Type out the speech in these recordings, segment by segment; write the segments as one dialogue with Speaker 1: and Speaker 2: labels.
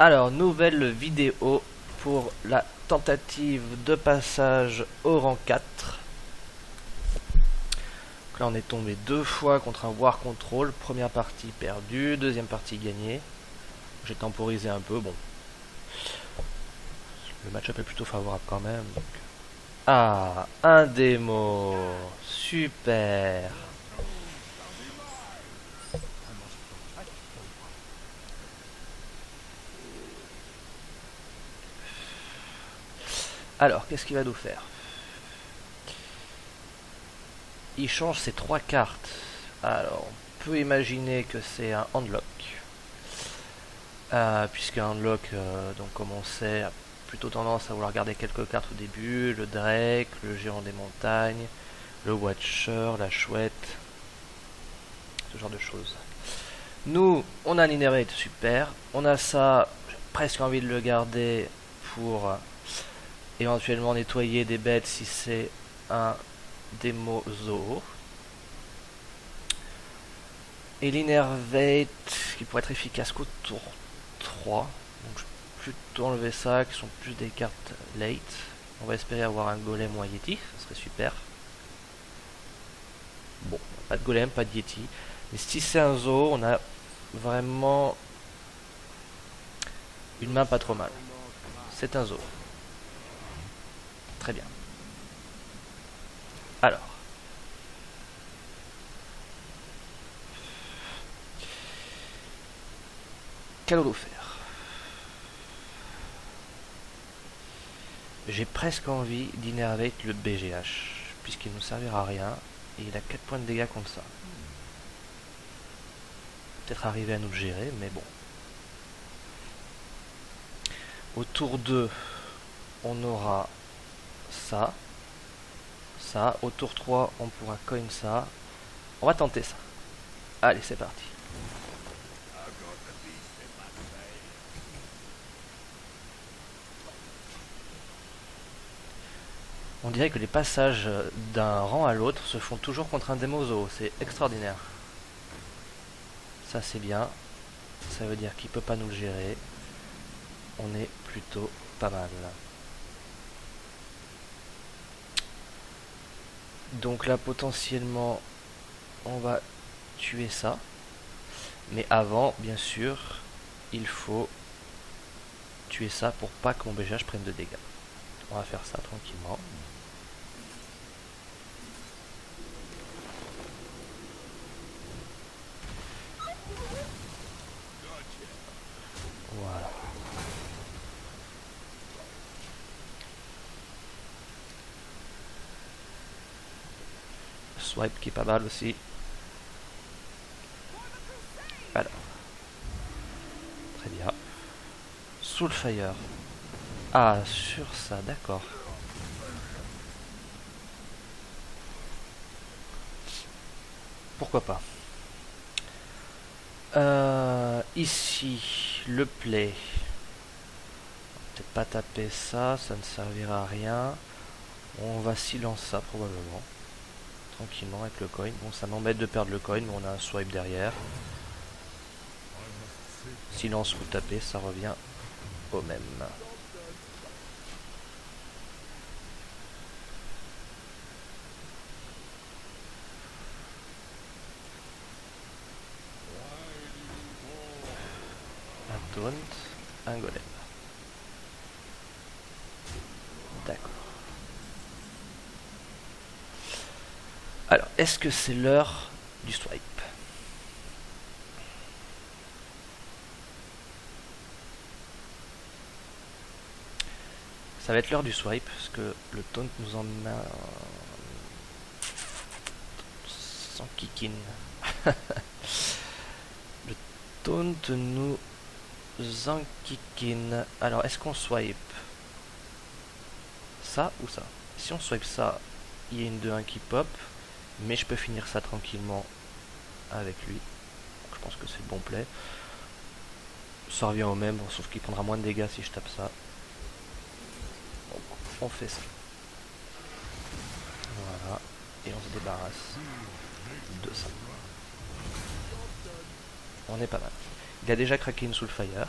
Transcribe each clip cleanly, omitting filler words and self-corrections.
Speaker 1: Alors, nouvelle vidéo pour la tentative de passage au rang 4. Donc là, on est tombé 2 fois contre un War Control. Première partie perdue, deuxième partie gagnée. J'ai temporisé un peu, bon. Le match-up est plutôt favorable quand même. Donc. Ah, un démo. Super. Alors, qu'est-ce qu'il va nous faire? Il change ses 3 cartes. Alors, on peut imaginer que c'est un handlock. Puisqu'un handlock, donc comme on sait, a plutôt tendance à vouloir garder quelques cartes au début. Le Drake, le géant des montagnes, le Watcher, la chouette, ce genre de choses. Nous, on a l'Innervate, super. On a ça, j'ai presque envie de le garder pour éventuellement nettoyer des bêtes si c'est un démo zoo. Et l'Innervate qui pourrait être efficace qu'au tour 3. Donc je vais plutôt enlever ça, qui sont plus des cartes late. On va espérer avoir un golem ou un yeti, ça serait super. Bon, pas de golem, pas de yeti. Mais si c'est un zoo, on a vraiment une main pas trop mal. C'est un zoo. Très bien. Alors. Qu'allons-nous faire? J'ai presque envie d'innerver le BGH, puisqu'il ne nous servira à rien, et il a 4 points de dégâts contre ça. Peut-être arriver à nous le gérer, mais bon. Au tour 2, on aura ça. Ça. Au tour 3, on pourra coin ça. On va tenter ça. Allez, c'est parti. On dirait que les passages d'un rang à l'autre se font toujours contre un démo-zoo. C'est extraordinaire. Ça, c'est bien. Ça veut dire qu'il peut pas nous le gérer. On est plutôt pas mal. Donc là, potentiellement, on va tuer ça. Mais avant, bien sûr, il faut tuer ça pour pas que mon BGH prenne de dégâts. On va faire ça tranquillement. Voilà. Swipe qui est pas mal aussi. Alors. Très bien. Soulfire. Ah, sur ça, d'accord. Pourquoi pas. Ici, le play. Peut-être pas taper ça, ça ne servira à rien. On va silence ça probablement. Tranquillement avec le coin. Bon, ça m'embête de perdre le coin, mais on a un swipe derrière. Silence ou taper, ça revient au même. Un taunt, un golem. D'accord. Alors, est-ce que c'est l'heure du swipe? Ça va être l'heure du swipe, parce que le taunt nous en met sans kikin. Le taunt nous enquiquine. Alors, est-ce qu'on swipe ça ou ça? Si on swipe ça, il y a une 2-1 qui pop, mais je peux finir ça tranquillement avec lui. Donc, je pense que c'est le bon play. Ça revient au même, sauf qu'il prendra moins de dégâts si je tape ça. Donc, on fait ça. Voilà. Et on se débarrasse de ça. On est pas mal. Il a déjà craqué une Soulfire.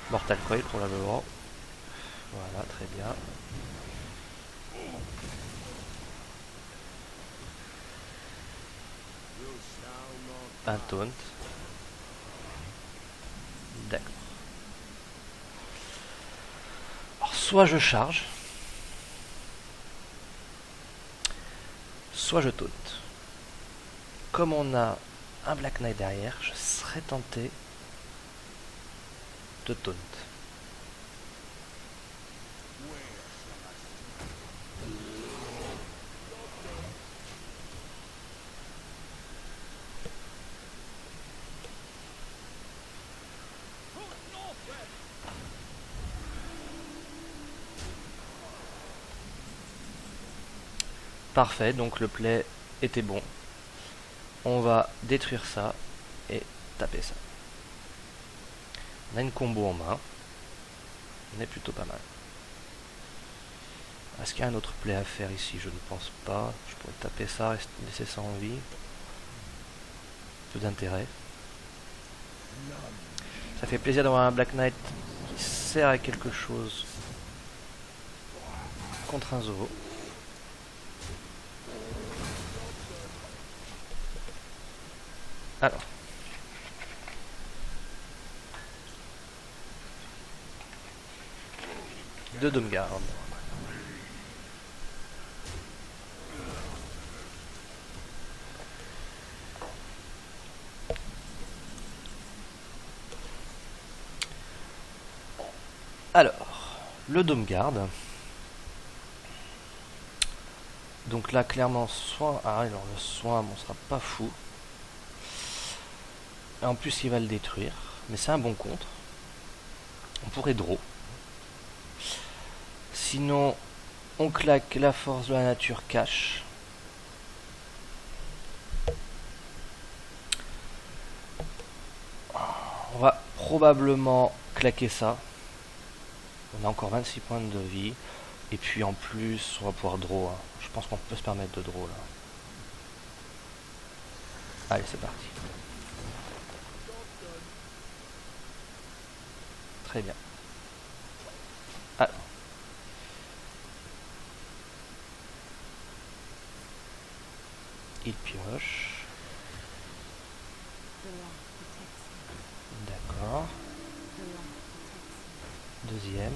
Speaker 1: Mortal Coil probablement. Voilà, très bien. Un taunt. D'accord. Alors, soit je charge, soit je taunt. Comme on a un Black Knight derrière, je serais tenté de taunt. Parfait, donc le play était bon. On va détruire ça et taper ça. On a une combo en main. On est plutôt pas mal. Est-ce qu'il y a un autre play à faire ici? Je ne pense pas. Je pourrais taper ça, laisser ça en vie. Peu d'intérêt. Ça fait plaisir d'avoir un Black Knight qui sert à quelque chose contre un zoo. Alors. Deux Doomguard. Alors, le Doomguard. Donc là, clairement, soin. Ah, alors le soin, bon, sera pas fou. Et en plus, il va le détruire. Mais c'est un bon contre. On pourrait draw. Sinon, on claque la force de la nature cache. On va probablement claquer ça. On a encore 26 points de vie. Et puis en plus, on va pouvoir draw. Hein. Je pense qu'on peut se permettre de draw là. Allez, c'est parti. Très bien. Alors. Il pioche. D'accord. Deuxième.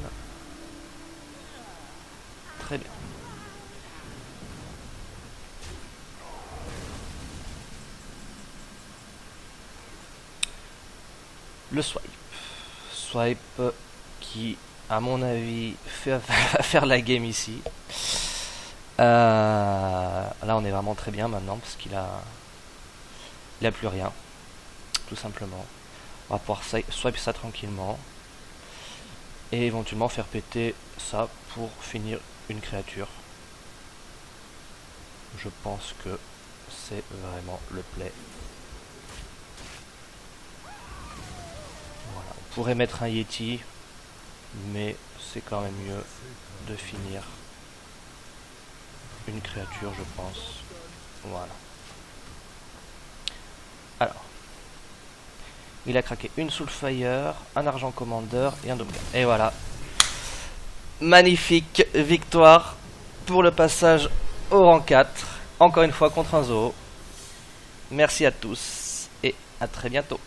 Speaker 1: Très bien. Le swipe. Swipe qui, à mon avis, va faire la game ici. Là, on est vraiment très bien maintenant parce qu'il a plus rien, tout simplement. On va pouvoir swipe ça tranquillement et éventuellement faire péter ça pour finir une créature. Je pense que c'est vraiment le play. Voilà. On pourrait mettre un Yeti, mais c'est quand même mieux de finir une créature, je pense. Voilà. Alors, il a craqué une Soulfire, un Argent Commander et un Doomguard. Et voilà. Magnifique victoire pour le passage au rang 4. Encore une fois contre un zoo. Merci à tous et à très bientôt.